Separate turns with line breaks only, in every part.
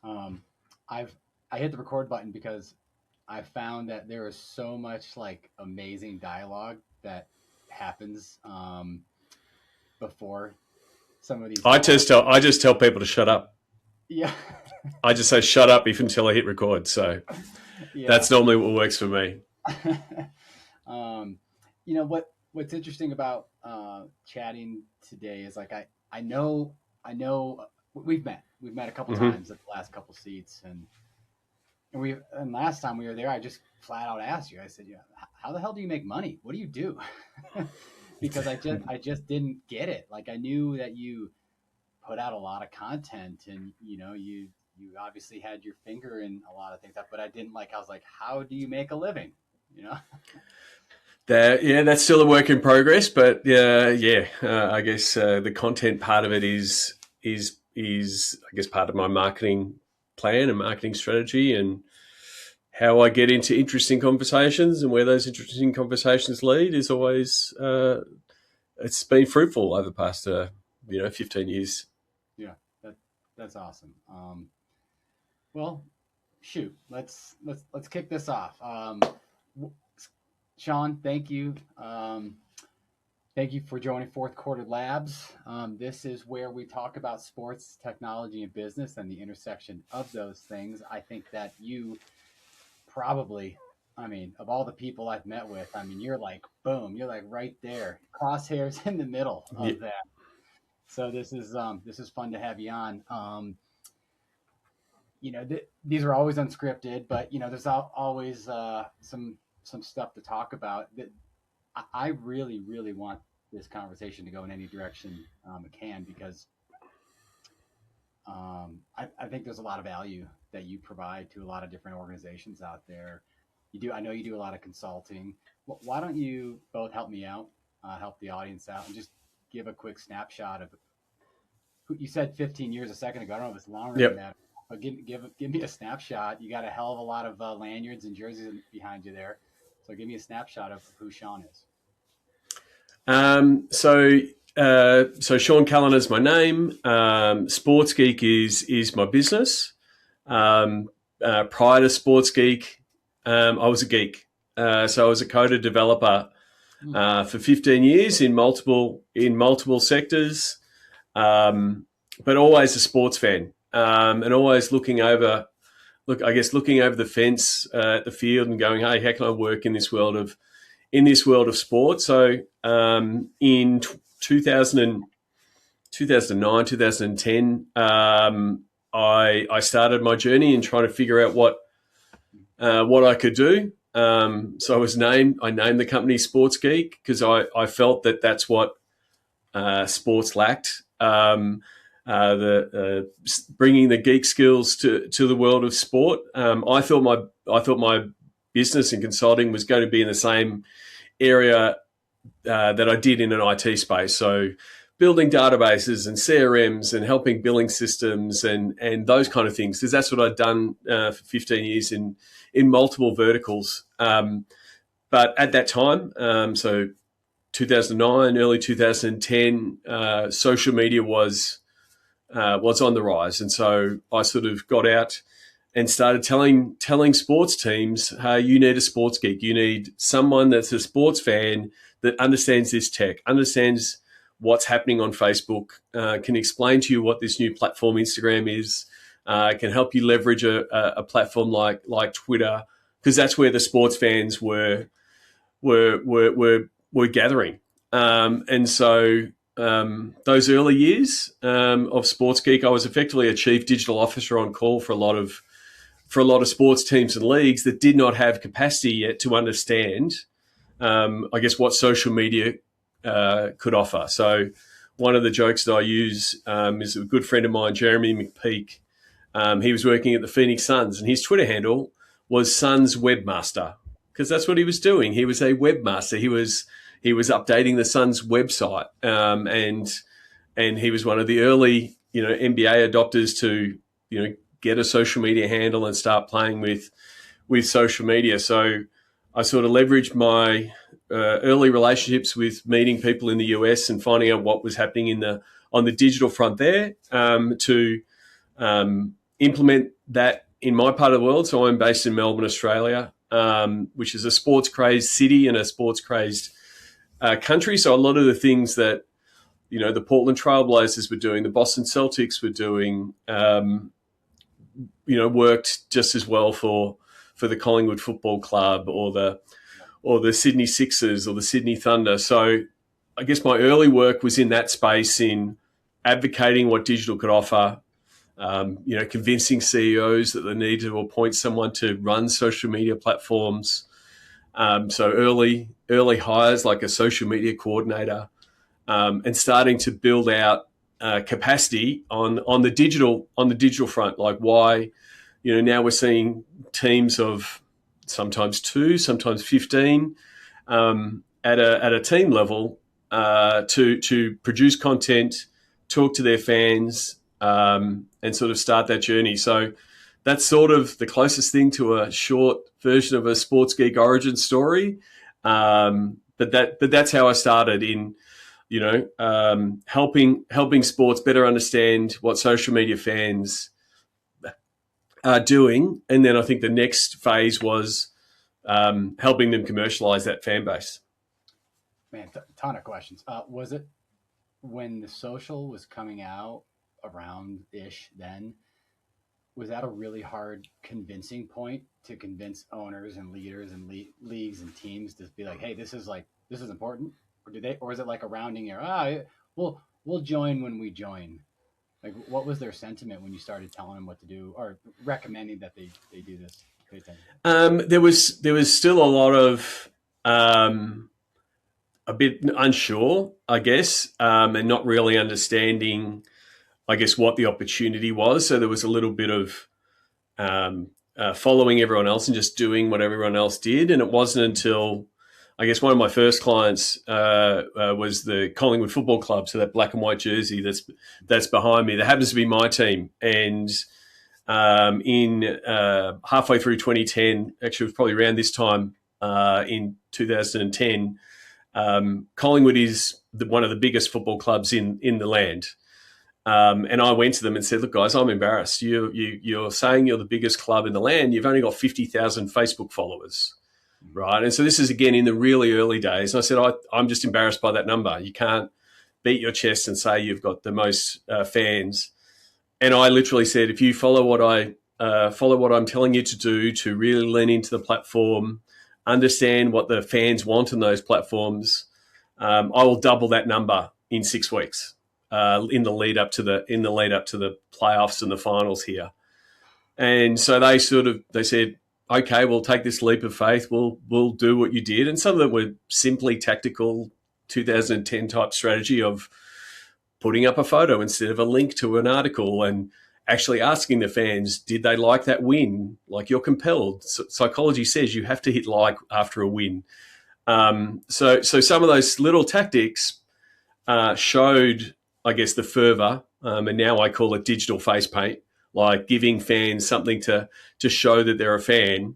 Um, I hit the record button because I found that there is so much like amazing dialogue that happens before some of these calls.
I just tell people to shut up.
Yeah,
I just say shut up if until I hit record. So
yeah.
that's normally what works for me.
um, what's interesting about chatting today is like I know we've met a couple
Mm-hmm.
times at the last couple seats and last time we were there I just flat out asked you. I said, yeah, how the hell do you make money? What do you do? Because I just didn't get it. Like I knew that you put out a lot of content and you obviously had your finger in a lot of things, but I was like, how do you make a living? You know?
That's still a work in progress, but I guess the content part of it is I guess part of my marketing plan and marketing strategy, and how I get into interesting conversations and where those interesting conversations lead is always it's been fruitful over the past 15 years.
Yeah, that's awesome. Well, shoot, let's kick this off. Sean, thank you. Thank you for joining Fourth Quarter Labs. This is where we talk about sports, technology, and business and the intersection of those things. I think that you probably, of all the people I've met with, you're like, boom, you're like right there, crosshairs in the middle
Yeah.
of that. So this is fun to have you on. These are always unscripted, but there's always some stuff to talk about. That I really, really want this conversation to go in any direction it can, because I think there's a lot of value that you provide to a lot of different organizations out there. I know you do a lot of consulting. Why don't you both help me out, help the audience out, and just give a quick snapshot of who you said 15 years a second ago. I don't know if it's longer than
Yep.
that. But give me a snapshot. You got a hell of a lot of lanyards and jerseys behind you there. So give me a snapshot of who Sean is.
So Sean Callanan is my name. Sports Geek is my business. Prior to Sports Geek, I was a geek. So I was a coder developer for 15 years in multiple sectors, but always a sports fan, and always looking over the fence at the field and going, hey, how can I work in this world of sport? So in 2009, 2010, I started my journey in trying to figure out what I could do. So I named the company Sports Geek because I felt that that's what sports lacked. Bringing the geek skills to the world of sport. I thought my business and consulting was going to be in the same area that I did in an IT space. So building databases and CRMs and helping billing systems and those kind of things, because that's what I'd done for 15 years in multiple verticals. But at that time, so 2009, early 2010, social media was on the rise, and so I sort of got out and started telling sports teams, hey, you need a sports geek. You need someone that's a sports fan that understands this tech, understands what's happening on Facebook, can explain to you what this new platform Instagram is, can help you leverage a platform like Twitter, because that's where the sports fans were gathering. And so those early years of Sports Geek, I was effectively a chief digital officer on call for a lot of sports teams and leagues that did not have capacity yet to understand, I guess, what social media could offer. So one of the jokes that I use is a good friend of mine, Jeremy McPeak. He was working at the Phoenix Suns, and his Twitter handle was Suns Webmaster, because that's what he was doing. He was a webmaster. He was updating the Suns website, and he was one of the early NBA adopters to get a social media handle and start playing with social media. So I sort of leveraged my early relationships with meeting people in the US and finding out what was happening on the digital front there, to implement that in my part of the world. So I'm based in Melbourne, Australia, which is a sports crazed city and a sports crazed country. So a lot of the things that the Portland Trailblazers were doing, the Boston Celtics were doing, worked just as well for the Collingwood Football Club or the Sydney Sixers or the Sydney Thunder. So I guess my early work was in that space, in advocating what digital could offer, convincing CEOs that they need to appoint someone to run social media platforms. So early hires like a social media coordinator, and starting to build out capacity on the digital front. Like why, now we're seeing teams of sometimes 2, sometimes 15 at a team level to produce content, talk to their fans, and sort of start that journey. So that's sort of the closest thing to a short version of a Sports Geek origin story. But that's how I started in, helping sports better understand what social media fans are doing. And then I think the next phase was helping them commercialize that fan base.
Man, ton of questions. Was it when the social was coming out around ish then? Was that a really hard convincing point to convince owners and leaders and leagues and teams to be like, hey, this is important? Or is it like a rounding error? We'll join when we join. Like, what was their sentiment when you started telling them what to do or recommending that they do this?
There was still a lot of a bit unsure, I guess, and not really understanding, I guess, what the opportunity was. So there was a little bit of following everyone else and just doing what everyone else did. And it wasn't until, I guess, one of my first clients was the Collingwood Football Club. So that black and white jersey that's behind me, that happens to be my team. And in halfway through 2010, actually it was probably around this time in 2010, Collingwood is one of the biggest football clubs in the land. And I went to them and said, look, guys, I'm embarrassed. You're saying you're the biggest club in the land. You've only got 50,000 Facebook followers, right? And so this is, again, in the really early days. And I said, I'm just embarrassed by that number. You can't beat your chest and say you've got the most fans. And I literally said, if you follow what I'm telling you to do, to really lean into the platform, understand what the fans want in those platforms, I will double that number in 6 weeks. In the lead up to the playoffs and the finals here. And so they said, okay, we'll take this leap of faith. We'll do what you did. And some of them were simply tactical 2010 type strategy of putting up a photo instead of a link to an article and actually asking the fans, did they like that win? Like, you're compelled. Psychology says you have to hit like after a win. So some of those little tactics showed, I guess, the fervor, and now I call it digital face paint, like giving fans something to show that they're a fan.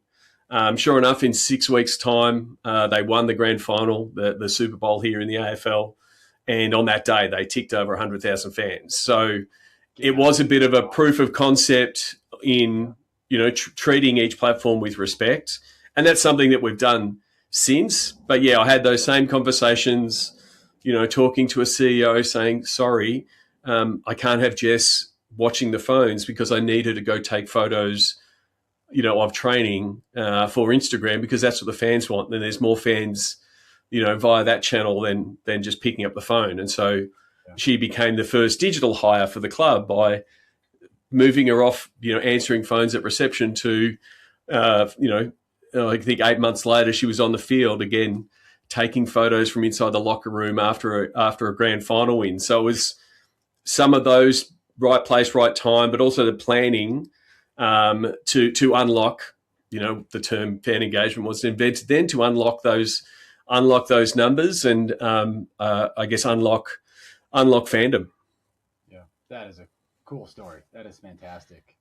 Sure enough, in 6 weeks' time, they won the grand final, the Super Bowl here in the AFL, and on that day, they ticked over 100,000 fans. So it was a bit of a proof of concept in, treating each platform with respect, and that's something that we've done since. But yeah, I had those same conversations, talking to a CEO saying, sorry, I can't have Jess watching the phones because I need her to go take photos, of training for Instagram, because that's what the fans want. Then there's more fans, via that channel than just picking up the phone. And so she became the first digital hire for the club by moving her off, answering phones at reception to, I think 8 months later, she was on the field again, taking photos from inside the locker room after a grand final win. So it was some of those right place, right time, but also the planning to unlock, the term fan engagement was invented then, to unlock those numbers and I guess unlock fandom.
Yeah, that is a cool story. That is fantastic.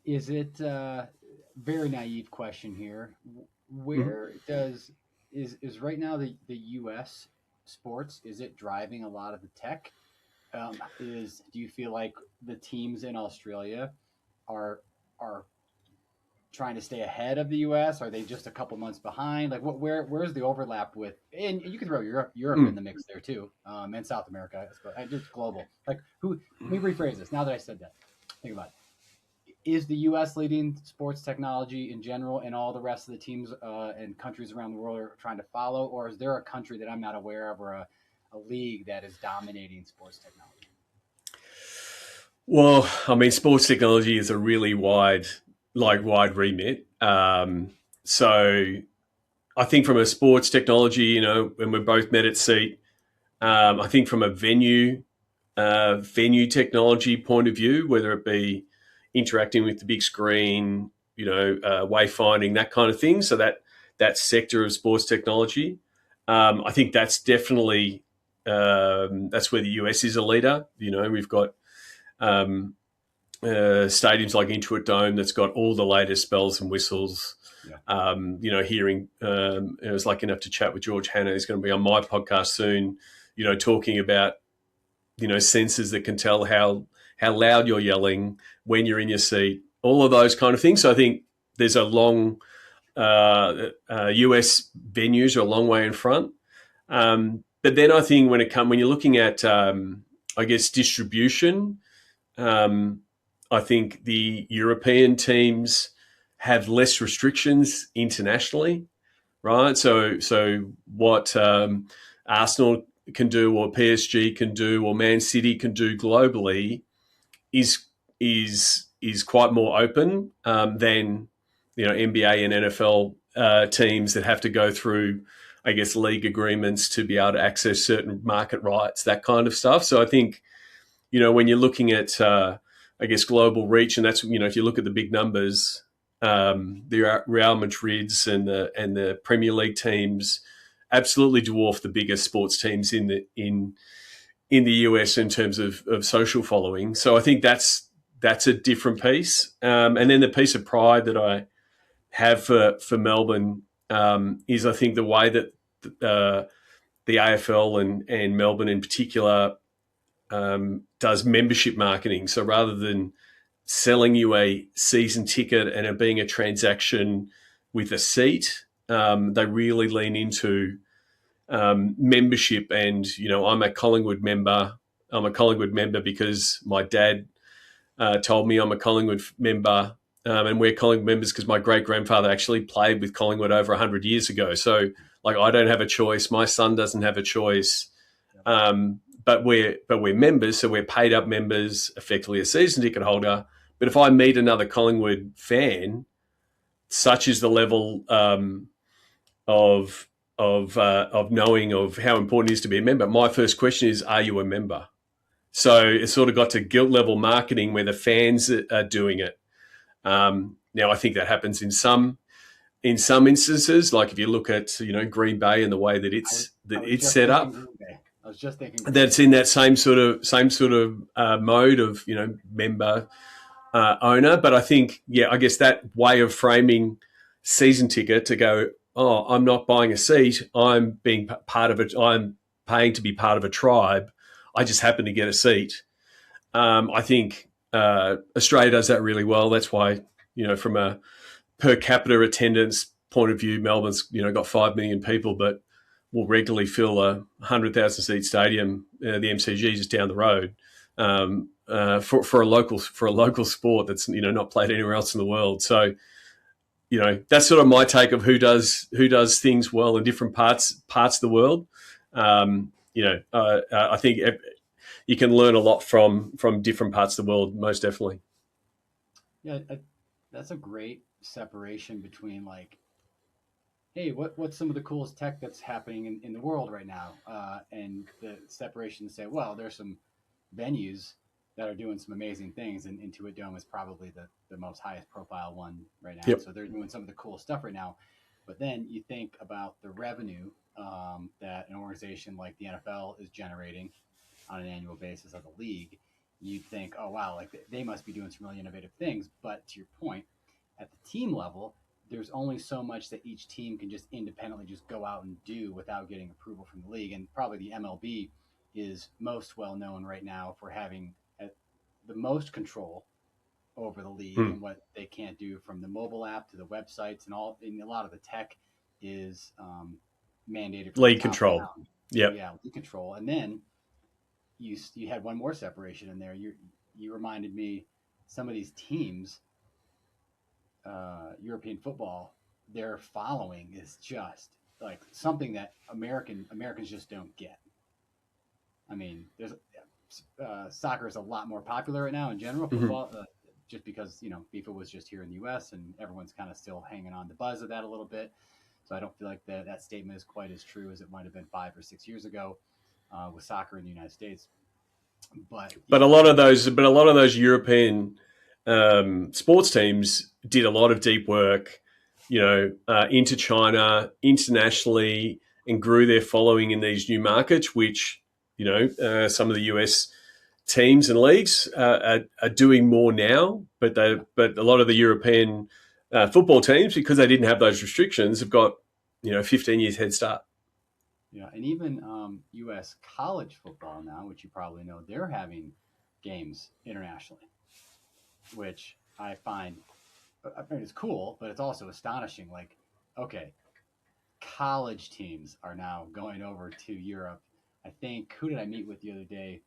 Is it very naive question here? Where is right now the U.S. sports? Is it driving a lot of the tech? Do you feel like the teams in Australia are trying to stay ahead of the U.S.? Are they just a couple months behind? Like, where's the overlap with? And you can throw Europe in the mix there too, and South America, and just global. Like, who? Let me rephrase this. Now that I said that, think about it. Is the U.S. leading sports technology in general, and all the rest of the teams and countries around the world are trying to follow, or is there a country that I'm not aware of, or a league that is dominating sports technology?
Well, I mean, sports technology is a really wide remit. So I think from a sports technology, when we're both met at seat, I think from a venue technology point of view, whether it be interacting with the big screen, wayfinding, that kind of thing. So that sector of sports technology, I think that's definitely that's where the US is a leader. We've got stadiums like Intuit Dome that's got all the latest bells and whistles. Yeah. Hearing, I was lucky enough to chat with George Hanna. He's going to be on my podcast soon, talking about, sensors that can tell how loud you're yelling when you're in your seat, all of those kind of things. So I think there's a long, US venues are a long way in front. But then I think when you're looking at, distribution, I think the European teams have less restrictions internationally, right? So what Arsenal can do, or PSG can do, or Man City can do globally is quite more open than NBA and NFL teams that have to go through, I guess, league agreements to be able to access certain market rights, that kind of stuff. So I think, when you're looking at, global reach, and that's, if you look at the big numbers, the Real Madrids and the Premier League teams absolutely dwarf the biggest sports teams in the US in terms of social following. So I think that's a different piece. And then the piece of pride that I have for Melbourne is, I think, the way that the AFL and Melbourne in particular does membership marketing. So rather than selling you a season ticket and it being a transaction with a seat, they really lean into membership. And, I'm a Collingwood member. I'm a Collingwood member because my dad told me I'm a Collingwood member. And we're Collingwood members because my great-grandfather actually played with Collingwood over 100 years ago. So, I don't have a choice. My son doesn't have a choice. But we're members, so we're paid up members, effectively a season ticket holder. But if I meet another Collingwood fan, such is the level of knowing of how important it is to be a member, my first question is, are you a member? So it's sort of got to guilt level marketing where the fans are doing it. Now, I think that happens in some instances, like if you look at Green Bay and the way that it's set up.
I was just thinking
that's in that same sort of mode of member owner. But I think I guess that way of framing season ticket to go, oh, I'm not buying a seat, I'm being part of it, I'm paying to be part of a tribe, I just happen to get a seat. I think Australia does that really well. That's why from a per capita attendance point of view, Melbourne's got 5 million people, but will regularly fill a 100,000 seat stadium, the MCG just down the road, for a local sport that's not played anywhere else in the world. So that's sort of my take of who does things well in different parts of the world. I think you can learn a lot from different parts of the world, most definitely.
Yeah, that's a great separation between hey, what's some of the coolest tech that's happening in the world right now? And the separation to say, well, there's some venues that are doing some amazing things, and Intuit Dome is probably the most highest profile one right now.
Yep.
So they're doing some of the cool stuff right now. But then you think about the revenue that an organization like the NFL is generating on an annual basis as a league. You'd think, oh, wow, they must be doing some really innovative things. But to your point, at the team level, there's only so much that each team can just independently just go out and do without getting approval from the league. And probably the MLB is most well known right now for having the most control over the league
Hmm.
and what they can't do, from the mobile app to the websites and all. And a lot of the tech is mandated from the
League
top
control.
down.
Yep.
Yeah, league control. And then you had one more separation in there. You reminded me, some of these teams, European football, their following is just like something that Americans just don't get. I mean, there's soccer is a lot more popular right now in general.
Mm-hmm.
Football, just because FIFA was just here in the U.S. and everyone's kind of still hanging on the buzz of that a little bit. So I don't feel like that statement is quite as true as it might have been 5 or 6 years ago with soccer in the United States. But
But a lot of those European sports teams did a lot of deep work, into China, internationally, and grew their following in these new markets, which some of the US teams and leagues are doing more now. But a lot of the European football teams, because they didn't have those restrictions, have got 15 years head start.
Yeah, and even U.S. college football now, which you probably know, they're having games internationally, which I find it's cool, but it's also astonishing. Like, okay, college teams are now going over to Europe. I think, who did I meet with the other day?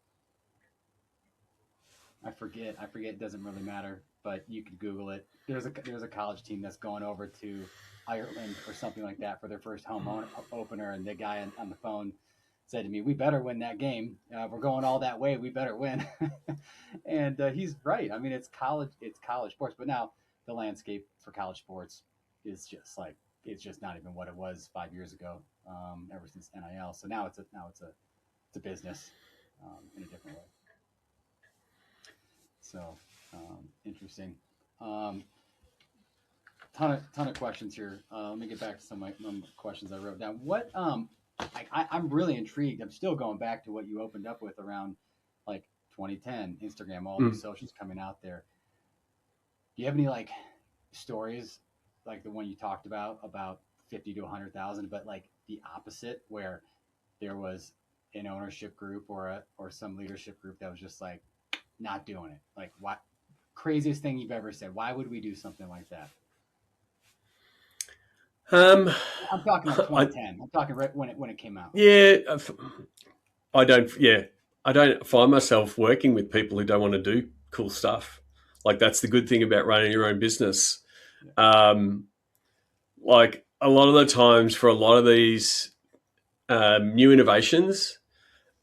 I forget. It doesn't really matter, but you could Google it. There's a college team that's going over to Ireland or something like that for their first home opener, and the guy on the phone said to me, "We better win that game. We're going all that way. We better win." And he's right. I mean, it's college sports, but now the landscape for college sports is just like, it's just not even what it was 5 years ago. Ever since NIL, so now it's a business in a different way. So interesting. Ton of questions here. Let me get back to some of my questions I wrote down. What I'm really intrigued. I'm still going back to what you opened up with around like 2010, Instagram, all these socials coming out there. Do you have any like stories like the one you talked about 50 to 100,000, but like the opposite, where there was an ownership group or some leadership group that was just like not doing it? Like, what craziest thing you've ever said? Why would we do something like that? I'm talking like 2010. I'm talking right when it came out.
Yeah, I don't. Yeah, I don't find myself working with people who don't want to do cool stuff. Like, that's the good thing about running your own business. Like, a lot of the times for a lot of these new innovations,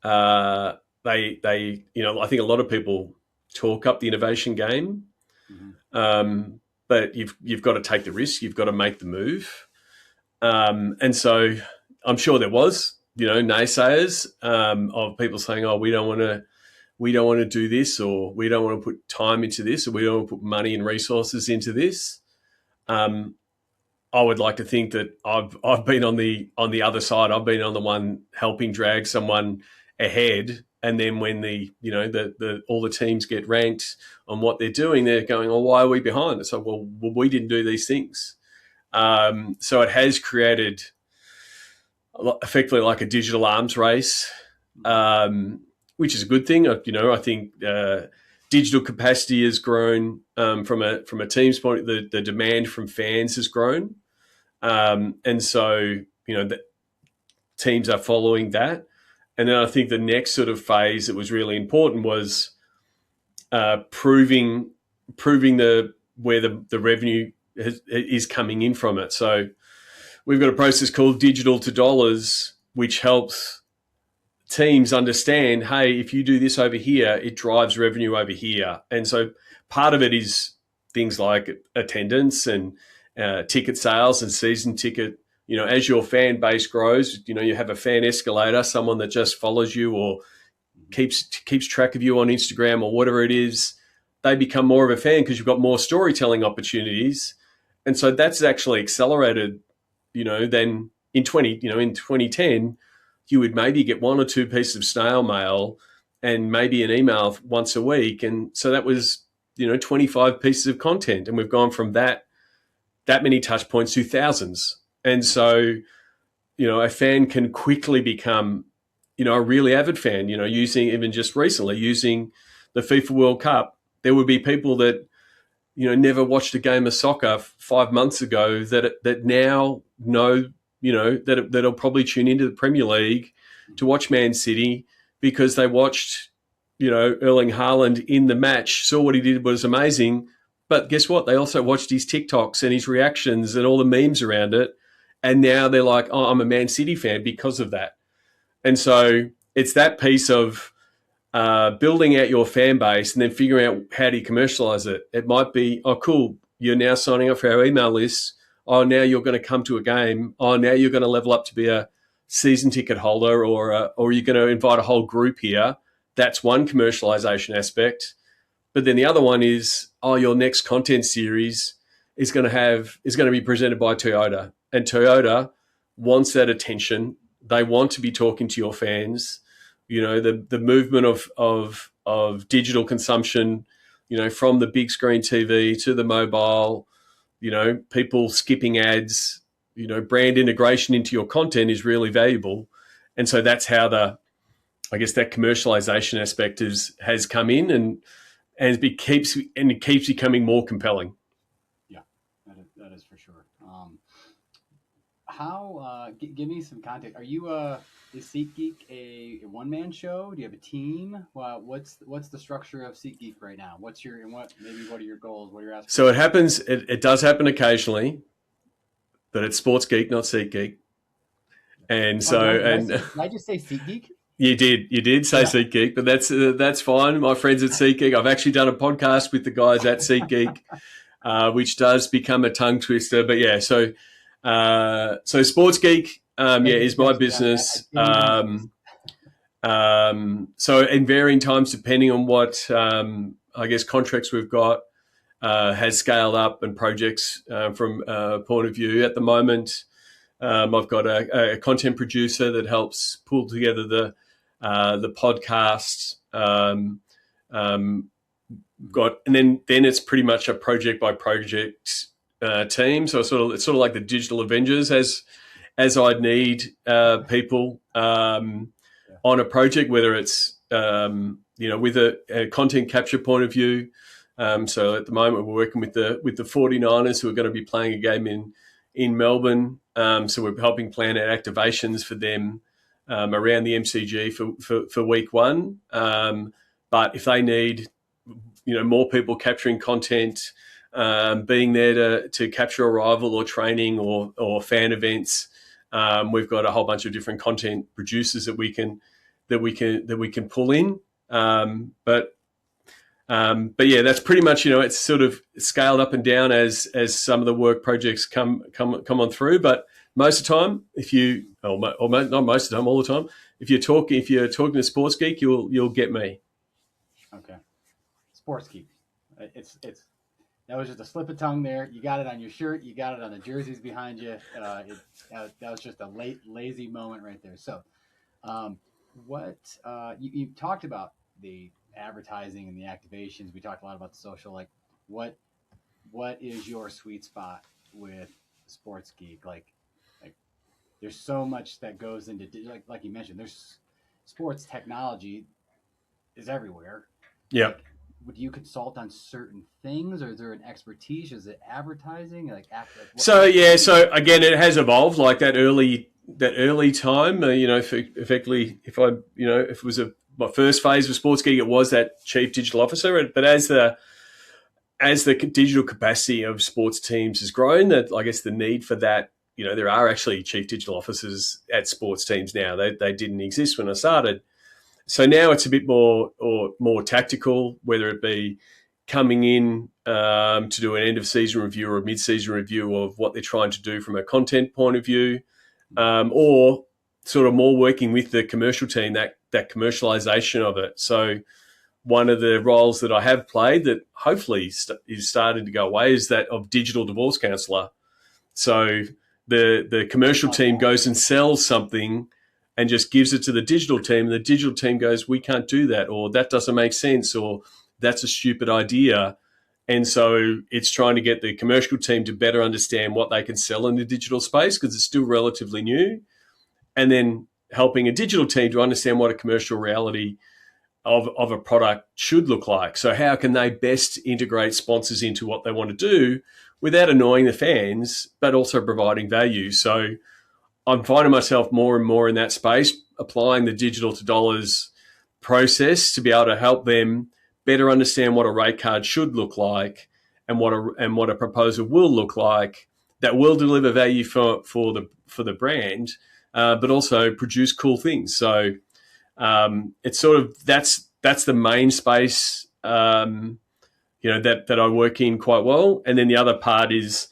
they I think a lot of people talk up the innovation game, but you've got to take the risk. You've got to make the move. And so I'm sure there was, naysayers of people saying, "Oh, we don't want to do this, or we don't want to put time into this, or we don't want to put money and resources into this." I would like to think that I've been on the other side. I've been on the one helping drag someone ahead, and then when the all the teams get ranked on what they're doing, they're going, "Oh, why are we behind?" It's like, well, we didn't do these things. So it has created effectively like a digital arms race, which is a good thing. I think digital capacity has grown from a team's point. The demand from fans has grown, and so the teams are following that. And then I think the next sort of phase that was really important was proving where the revenue is coming in from it. So we've got a process called digital to dollars, which helps teams understand, hey, if you do this over here, it drives revenue over here. And so part of it is things like attendance and ticket sales and season ticket. As your fan base grows, you have a fan escalator, someone that just follows you or keeps track of you on Instagram or whatever it is. They become more of a fan because you've got more storytelling opportunities. And so that's actually accelerated, then in 2010, you would maybe get one or two pieces of snail mail and maybe an email once a week. And so that was, 25 pieces of content. And we've gone from that many touch points to thousands. And so, a fan can quickly become, a really avid fan, using even just recently using the FIFA World Cup, there would be people that, never watched a game of soccer 5 months ago that now know, that'll probably tune into the Premier League to watch Man City because they watched, Erling Haaland in the match, saw what he did was amazing. But guess what? They also watched his TikToks and his reactions and all the memes around it. And now they're like, oh, I'm a Man City fan because of that. And so it's that piece of building out your fan base and then figuring out how do you commercialize it. It might be, oh, cool, you're now signing up for our email list. Oh, now you're going to come to a game. Oh, now you're going to level up to be a season ticket holder or you're going to invite a whole group here. That's one commercialization aspect. But then the other one is, oh, your next content series is going to be presented by Toyota. And Toyota wants that attention. They want to be talking to your fans. The movement of digital consumption, from the big screen TV to the mobile, people skipping ads, brand integration into your content is really valuable. And so that's how that commercialization aspect has come in and it keeps becoming more compelling.
Yeah, that is for sure. Give me some context. Are you is SeatGeek a one-man show? Do you have a team? What's the structure of SeatGeek right now? What are your goals? What are your aspirations?
So it happens. It does happen occasionally, but it's Sports Geek, not SeatGeek. And
did I just say SeatGeek?
You did say SeatGeek, but that's fine. My friends at SeatGeek, I've actually done a podcast with the guys at SeatGeek, which does become a tongue twister. But yeah, so Sports Geek, is my business. So in varying times, depending on what contracts we've got, has scaled up and projects from a point of view. At the moment, I've got a content producer that helps pull together the podcast. And then it's pretty much a project by project team. So it's sort of like the digital Avengers as I'd need people on a project, whether it's with a content capture point of view. So at the moment we're working with the 49ers who are going to be playing a game in Melbourne. So we're helping plan out activations for them around the MCG for week one. But if they need more people capturing content, being there to capture arrival or training or fan events, we've got a whole bunch of different content producers that we can pull in. But yeah, that's pretty much it's sort of scaled up and down as some of the work projects come on through. But most of the time, not most of the time, all the time, if you're talking to Sports Geek, you'll get me.
Okay, Sports Geek. It's that was just a slip of tongue there. You got it on your shirt. You got it on the jerseys behind you. That was just a lazy moment right there. So, you talked about the advertising and the activations. We talked a lot about the social. Like, what is your sweet spot with Sports Geek? Like there's so much that goes into like you mentioned. There's sports technology is everywhere.
Yeah.
Like, would you consult on certain things, or is there an expertise? Is it advertising? So
again, it has evolved. Like that early time. Effectively, if it was my first phase of Sports Geek, it was that chief digital officer. But as the digital capacity of sports teams has grown, that I guess the need for that, there are actually chief digital officers at sports teams now. They didn't exist when I started. So now it's a bit more tactical, whether it be coming in to do an end of season review or a mid season review of what they're trying to do from a content point of view, or sort of more working with the commercial team, that commercialization of it. So one of the roles that I have played that hopefully is starting to go away is that of digital divorce counsellor. So the commercial team goes and sells something and just gives it to the digital team. And the digital team goes, we can't do that, or that doesn't make sense, or that's a stupid idea. And so it's trying to get the commercial team to better understand what they can sell in the digital space because it's still relatively new. And then helping a digital team to understand what a commercial reality of a product should look like. So how can they best integrate sponsors into what they want to do without annoying the fans, but also providing value? So I'm finding myself more and more in that space, applying the digital to dollars process to be able to help them better understand what a rate card should look like and what a proposal will look like that will deliver value for the brand, but also produce cool things. So it's sort of that's the main space that I work in quite well. And then the other part is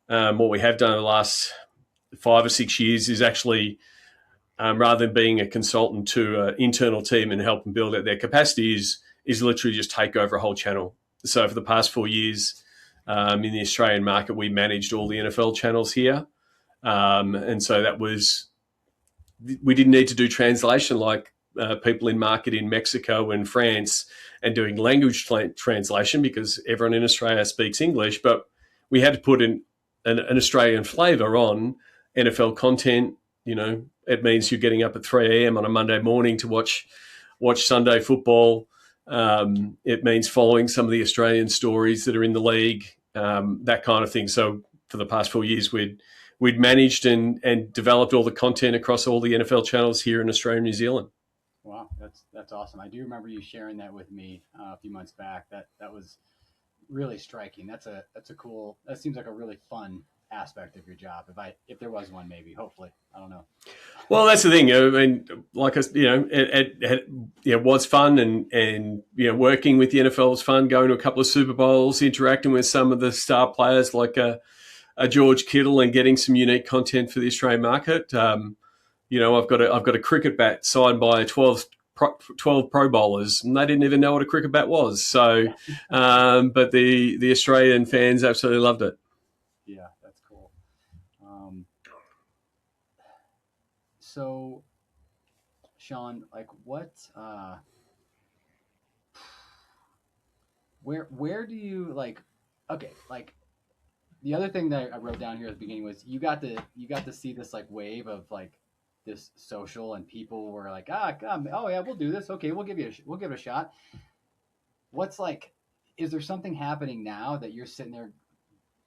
what we have done in the last 5 or 6 years is actually rather than being a consultant to an internal team and help them build out their capacity is literally just take over a whole channel. So for the past 4 years in the Australian market, we managed all the NFL channels here. And so we didn't need to do translation like people in market in Mexico and France and doing language translation because everyone in Australia speaks English, but we had to put an Australian flavour on NFL content. It means you're getting up at 3 a.m. on a Monday morning to watch Sunday football. It means following some of the Australian stories that are in the league, that kind of thing. So for the past 4 years, we'd managed and developed all the content across all the NFL channels here in Australia and New Zealand.
Wow, that's awesome. I do remember you sharing that with me a few months back. That was really striking. That seems like a really fun aspect of your job. If there was one, maybe, hopefully, I don't know.
Well, that's the thing. I mean, it was fun, and working with the NFL was fun. Going to a couple of Super Bowls, interacting with some of the star players like a George Kittle, and getting some unique content for the Australian market. I've got a cricket bat signed by 12 pro bowlers, and they didn't even know what a cricket bat was. So, but the Australian fans absolutely loved it.
Yeah, that's cool. So, Sean, like what? Where do you like? Okay, like the other thing that I wrote down here at the beginning was you got to see this like wave of like this social, and people were like, oh yeah, we'll do this. Okay, we'll give it a shot. What's like? Is there something happening now that you're sitting there,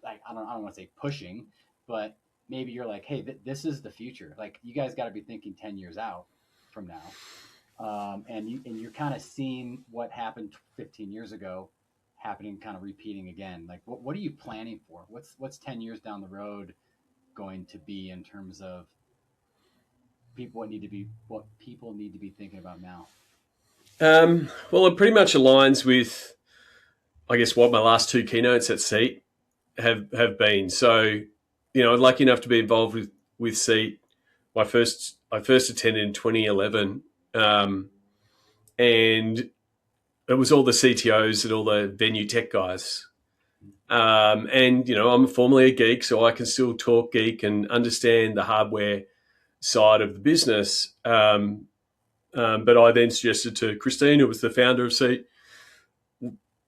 like I don't want to say pushing, but maybe you're like, hey, this is the future. Like you guys got to be thinking 10 years out from now, and you're kind of seeing what happened 15 years ago happening, kind of repeating again. Like what are you planning for? What's 10 years down the road going to be in terms of what people need to be thinking about now?
Well, it pretty much aligns with, I guess, what my last 2 keynotes at SEAT have been. So, I'm lucky enough to be involved with SEAT. I first attended in 2011, and it was all the CTOs and all the venue tech guys. And I'm formerly a geek, so I can still talk geek and understand the hardware side of the business. But I then suggested to Christine, who was the founder of SEAT,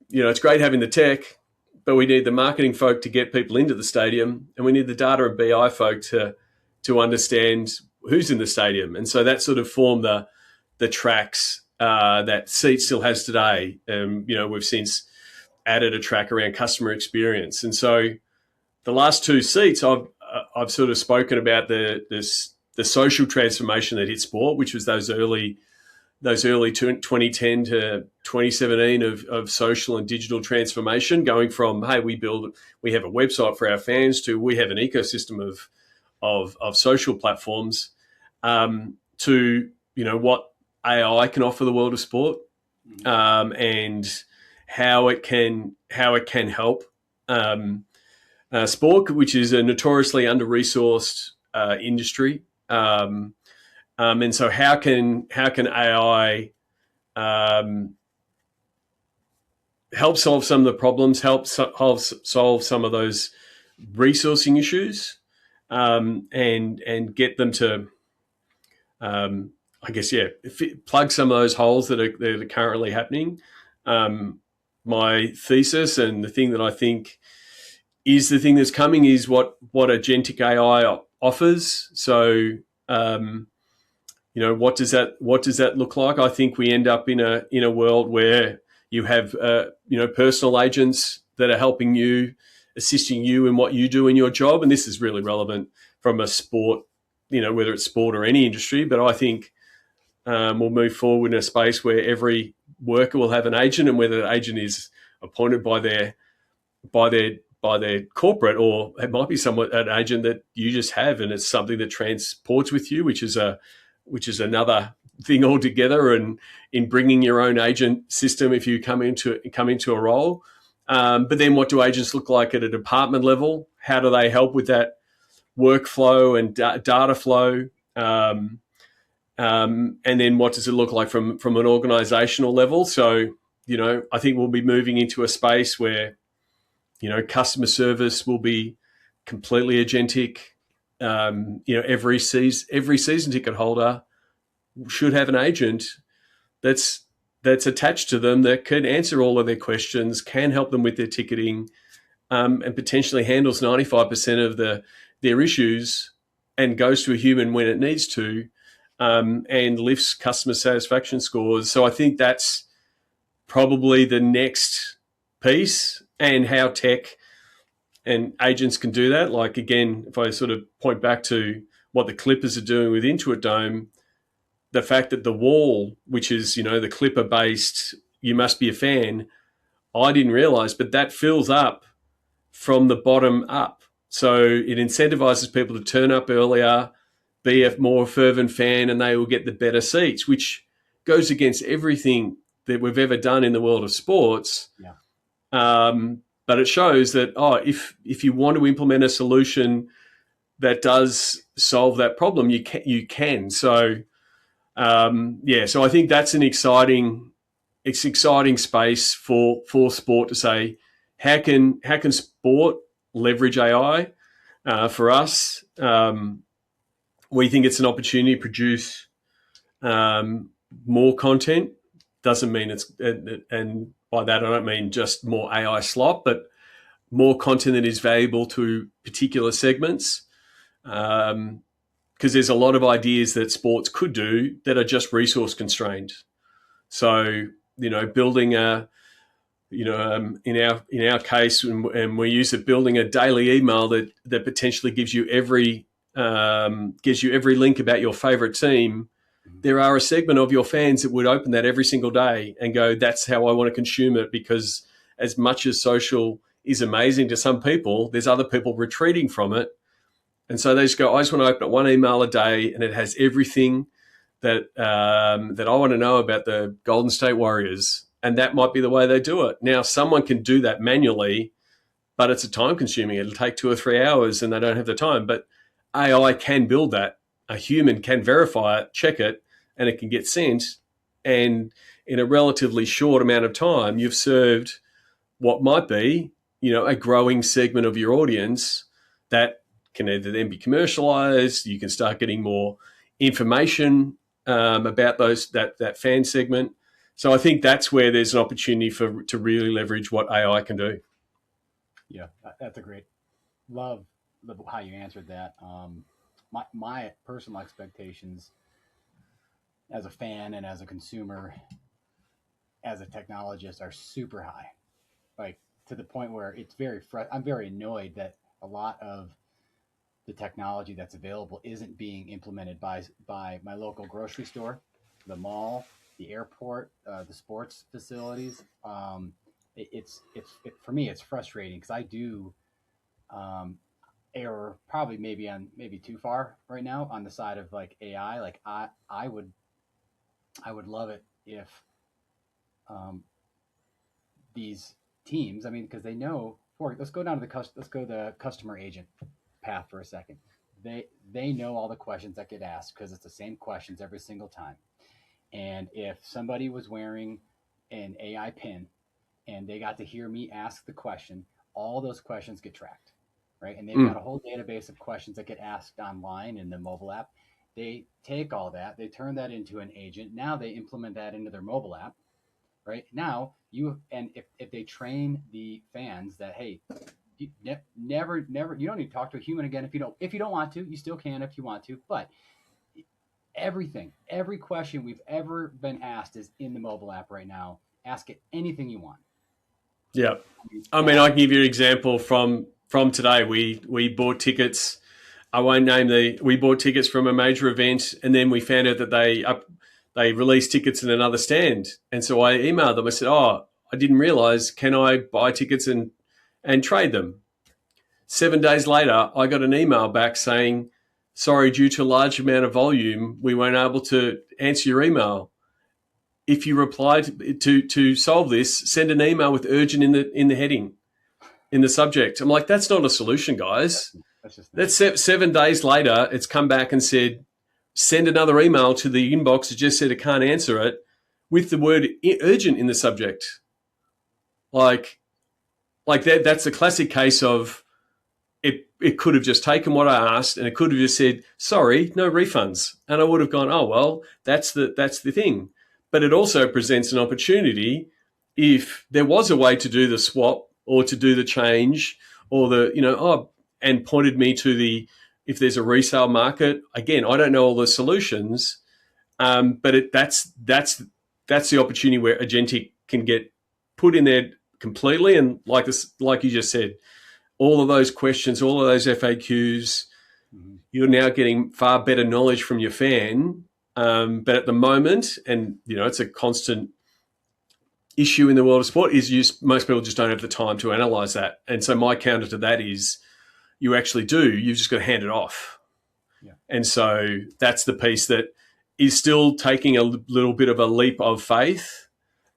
it's great having the tech, but we need the marketing folk to get people into the stadium, and we need the data and BI folk to understand who's in the stadium. And so that sort of formed the tracks that SEAT still has today. We've since added a track around customer experience. And so the last 2 seats, I've sort of spoken about the social transformation that hit sport, which was those early 2010 to 2017 of social and digital transformation, going from, hey, we have a website for our fans, to we have an ecosystem of social platforms, to what AI can offer the world of sport, and how it can help sport, which is a notoriously under-resourced industry. And so how can AI help solve some of the problems, help solve some of those resourcing issues, and get them to, plug some of those holes that are currently happening. My thesis, and the thing that I think is the thing that's coming, is what agentic AI offers. So what does that look like? I think we end up in a world where you have personal agents that are helping you, assisting you in what you do in your job, and this is really relevant from a sport, whether it's sport or any industry. But I think we'll move forward in a space where every worker will have an agent, and whether the agent is appointed by their corporate, or it might be an agent that you just have, and it's something that transports with you, which is another thing altogether. And in bringing your own agent system, if you come into a role, but then what do agents look like at a department level? How do they help with that workflow and data flow? And then what does it look like from an organizational level? So, I think we'll be moving into a space where, customer service will be completely agentic. Every season ticket holder should have an agent that's attached to them that can answer all of their questions, can help them with their ticketing, and potentially handles 95% of their issues, and goes to a human when it needs to, and lifts customer satisfaction scores. So I think that's probably the next piece, and how tech and agents can do that. Like, again, if I sort of point back to what the Clippers are doing with Intuit Dome, the fact that the wall, which is, the Clipper-based, you must be a fan, I didn't realize, but that fills up from the bottom up. So it incentivizes people to turn up earlier, be a more fervent fan, and they will get the better seats, which goes against everything that we've ever done in the world of sports.
Yeah.
But it shows that, if you want to implement a solution that does solve that problem, you can. So, so I think that's an exciting space for sport to say, how can sport leverage AI? For us, we think it's an opportunity to produce more content. Doesn't mean and by that I don't mean just more AI slop, but more content that is valuable to particular segments. Because there's a lot of ideas that sports could do that are just resource constrained. So, building in our case, and we use it, building a daily email that potentially gives you every link about your favorite team. There are a segment of your fans that would open that every single day and go, that's how I want to consume it, because as much as social is amazing to some people, there's other people retreating from it. And so they just go, I just want to open up one email a day, and it has everything that I want to know about the Golden State Warriors. And that might be the way they do it. Now, someone can do that manually, but it's a time consuming. It'll take 2 or 3 hours, and they don't have the time. But AI can build that. A human can verify it, check it, and it can get sent. And in a relatively short amount of time, you've served what might be, a growing segment of your audience that can either then be commercialized. You can start getting more information about that fan segment. So I think that's where there's an opportunity to really leverage what AI can do.
Yeah, that's a great. Love how you answered that. My personal expectations as a fan and as a consumer, as a technologist, are super high, like to the point where it's I'm very annoyed that a lot of the technology that's available isn't being implemented by my local grocery store, the mall, the airport, the sports facilities. For me, it's frustrating because I do err probably maybe too far right now on the side of like AI. Like I would love it if these teams, I mean, because they know. Let's go the customer agent path for a second. They know all the questions that get asked because it's the same questions every single time. And if somebody was wearing an AI pin and they got to hear me ask the question, all those questions get tracked, right? And they've got a whole database of questions that get asked online in the mobile app. They take all that, they turn that into an agent. Now they implement that into their mobile app, right? Now if they train the fans that, hey, you never, you don't need to talk to a human again if you don't want to. You still can if you want to, but everything, every question we've ever been asked is in the mobile app right now. Ask it anything you want.
Yeah. I
And
mean, I can give you an example from today. We bought tickets. I won't name we bought tickets from a major event, and then we found out that they released tickets in another stand. And so I emailed them. I said, "Oh, I didn't realize. Can I buy tickets and trade them?" 7 days later, I got an email back saying, "Sorry, due to a large amount of volume, we weren't able to answer your email. If you replied to solve this, send an email with urgent in the heading, in the subject." I'm like, that's not a solution, guys.
that's just
That's 7 days later. It's come back and said, send another email to the inbox that just said it can't answer it with the word urgent in the subject. Like that. That's a classic case of it could have just taken what I asked and it could have just said, sorry, no refunds. And I would have gone, oh, well, that's the thing. But it also presents an opportunity if there was a way to do the swap or to do the change or and pointed me to if there's a resale market. Again, I don't know all the solutions, but that's the opportunity where Agentic can get put in there completely. And like you just said, all of those questions, all of those FAQs, you're now getting far better knowledge from your fan. But at the moment, and it's a constant issue in the world of sport, is most people just don't have the time to analyze that. And so my counter to that is you actually do. You've just got to hand it off.
Yeah.
And so that's the piece that is still taking a little bit of a leap of faith,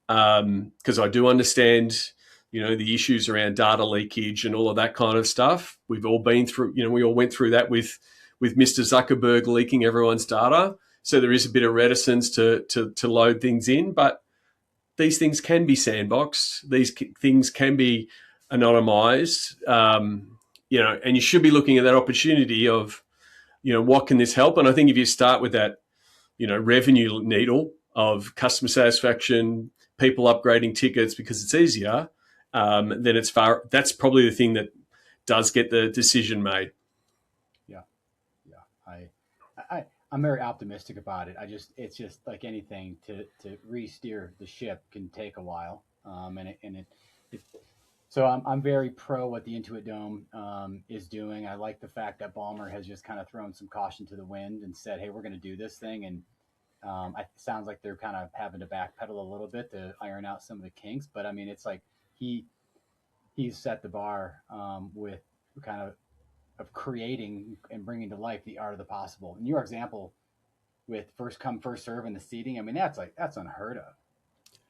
because I do understand the issues around data leakage and all of that kind of stuff. We've all been through, we all went through that with Mr. Zuckerberg leaking everyone's data. So there is a bit of reticence to load things in, but these things can be sandboxed. These things can be anonymized, and you should be looking at that opportunity of, what can this help? And I think if you start with that, revenue needle of customer satisfaction, people upgrading tickets because it's easier, then that's probably the thing that does get the decision made.
Yeah. I'm very optimistic about it. It's just like anything, to re-steer the ship can take a while. So I'm very pro what the Intuit Dome is doing. I like the fact that Ballmer has just kind of thrown some caution to the wind and said, "Hey, we're going to do this thing." And it sounds like they're kind of having to backpedal a little bit to iron out some of the kinks. But I mean, it's like he's set the bar with kind of creating and bringing to life the art of the possible. In your example with first come first serve and the seating, I mean that's unheard of.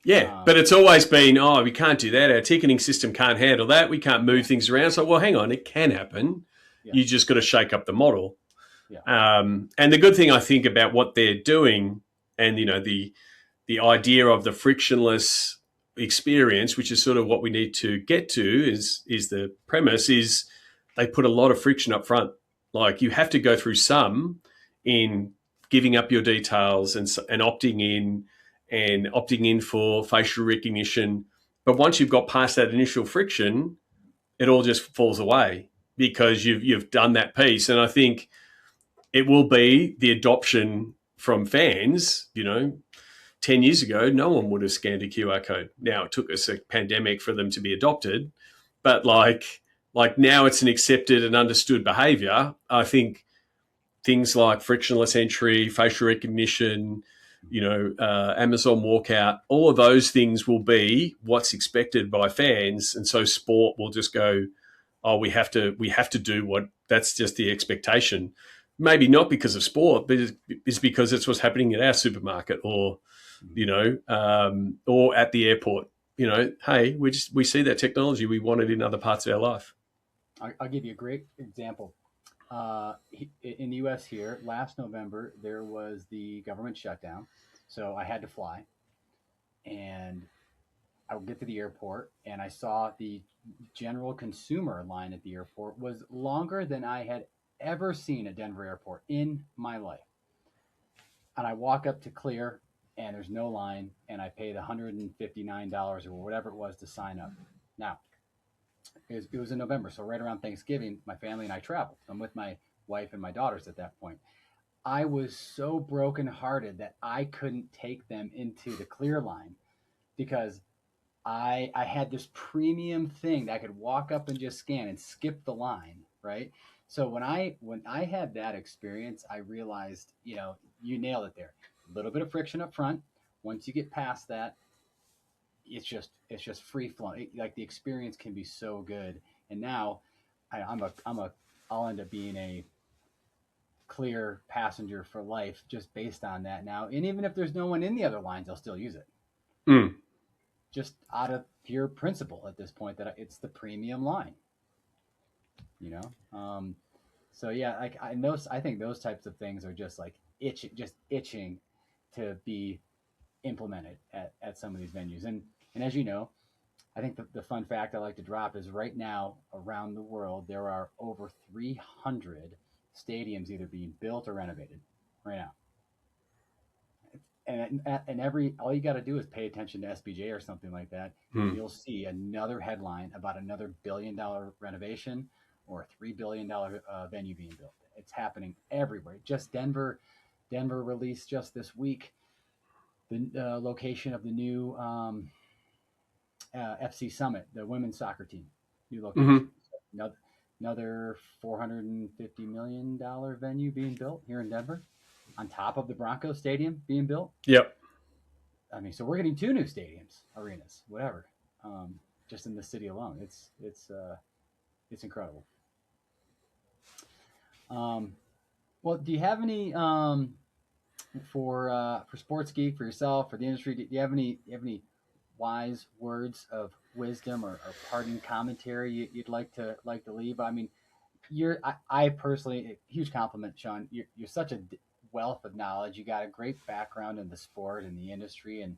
Yeah, but it's always been, oh, we can't do that. Our ticketing system can't handle that. We can't move things around. So, well, hang on, it can happen. Yeah. You just got to shake up the model.
Yeah.
And the good thing I think about what they're doing, and the idea of the frictionless experience, which is sort of what we need to get to, is the premise is they put a lot of friction up front. Like you have to go through some in giving up your details and opting in for facial recognition. But once you've got past that initial friction, it all just falls away because you've done that piece. And I think it will be the adoption from fans. 10 years ago, no one would have scanned a QR code. Now it took us a pandemic for them to be adopted, but like now it's an accepted and understood behavior. I think things like frictionless entry, facial recognition, Amazon walkout, all of those things will be what's expected by fans. And so sport will just go, oh, we have to do that's just the expectation. Maybe not because of sport, but it's because it's what's happening at our supermarket or at the airport. Hey, we see that technology. We want it in other parts of our life.
I'll give you a great example. In the U.S. here, last November, there was the government shutdown. So I had to fly. And I would get to the airport, and I saw the general consumer line at the airport was longer than I had ever seen at Denver airport in my life. And I walk up to clear, and there's no line, and I pay the $159 or whatever it was to sign up. Now, it was in November, so right around Thanksgiving, my family and I traveled. I'm with my wife and my daughters at that point. I was so brokenhearted that I couldn't take them into the clear line because I had this premium thing that I could walk up and just scan and skip the line, right? So when I had that experience, I realized, you nailed it there. A little bit of friction up front. Once you get past that, it's just free flowing. Like the experience can be so good. And now I'll end up being a clear passenger for life just based on that now. And even if there's no one in the other lines, I'll still use it.
Mm.
Just out of pure principle at this point that it's the premium line, you know. So yeah, like I think those types of things are just like itching to be implemented at some of these venues. And as you know, I think the fun fact I like to drop is right now around the world there are over 300 stadiums either being built or renovated right now. And every all you got to do is pay attention to SBJ or something like that, and
Mm.
you'll see another headline about another $1 billion renovation or a $3 billion venue being built. It's happening everywhere. Just Denver released just this week the location of the new FC Summit, the women's soccer team, new
Mm-hmm.
location. Another $450 million venue being built here in Denver, on top of the Broncos Stadium being built.
Yep.
I mean, so we're getting two new stadiums, arenas, whatever, just in the city alone. It's incredible. Um, well, do you have any for Sports Geek, for yourself, for the industry? Do you have any wise words of wisdom or parting commentary you'd like to leave? I mean, I personally, a huge compliment, Sean. You're such a wealth of knowledge. You got a great background in the sport and the industry, and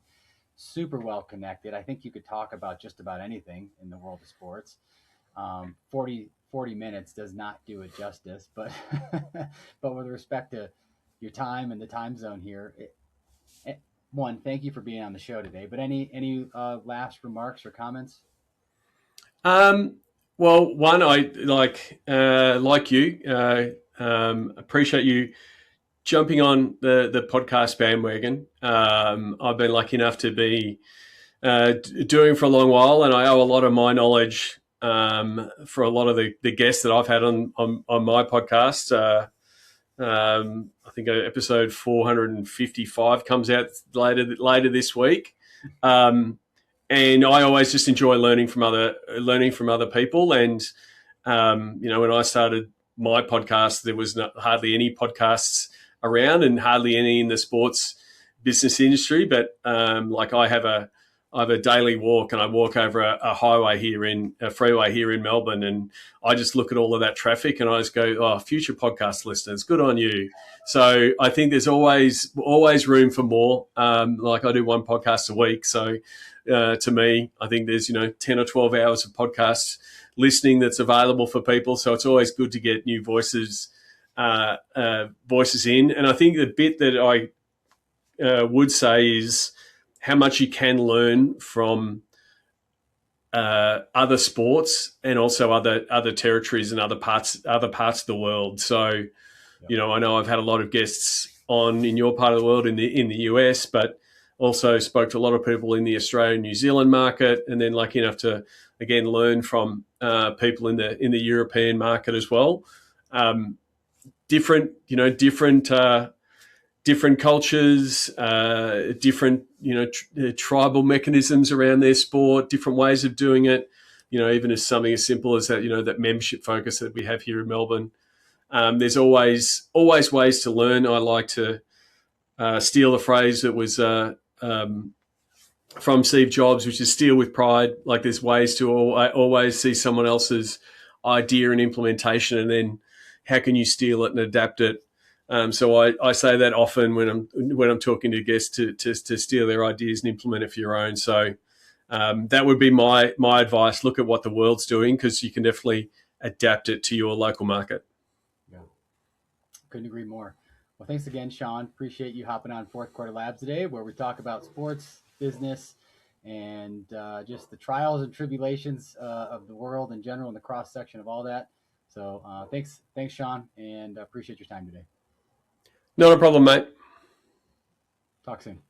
super well connected. I think you could talk about just about anything in the world of sports. 40 minutes does not do it justice, but but with respect to your time and the time zone here, one, thank you for being on the show today. But any last remarks or comments?
Um, well, one, I like you. Appreciate you jumping on the podcast bandwagon. I've been lucky enough to be doing for a long while, and I owe a lot of my knowledge for a lot of the guests that I've had on my podcast. I think episode 455 comes out later this week. And I always just enjoy learning from other people. And when I started my podcast, there was hardly any podcasts around, and hardly any in the sports business industry. But I have a daily walk, and I walk over a freeway here in Melbourne, and I just look at all of that traffic, and I just go, "Oh, future podcast listeners, good on you." So I think there's always room for more. I do one podcast a week, so to me, I think there's 10 or 12 hours of podcast listening that's available for people. So it's always good to get new voices in. And I think the bit that I would say is how much you can learn from other sports and also other territories and other parts of the world. So, I know I've had a lot of guests on in your part of the world in the US, but also spoke to a lot of people in the Australian, New Zealand market, and then lucky enough to again learn from people in the European market as well. Different cultures, different tribal mechanisms around their sport, different ways of doing it. Even as something as simple as that, that membership focus that we have here in Melbourne. There's always ways to learn. I like to steal the phrase that was from Steve Jobs, which is steal with pride. Like there's ways to always see someone else's idea and implementation, and then how can you steal it and adapt it. So I say that often when I'm talking to guests to steal their ideas and implement it for your own. So that would be my advice. Look at what the world's doing, because you can definitely adapt it to your local market.
Yeah, couldn't agree more. Well, thanks again, Sean. Appreciate you hopping on Fourth Quarter Labs today, where we talk about sports, business, and just the trials and tribulations of the world in general and the cross section of all that. So thanks, Sean, and appreciate your time today.
Not a problem, mate.
Talk soon.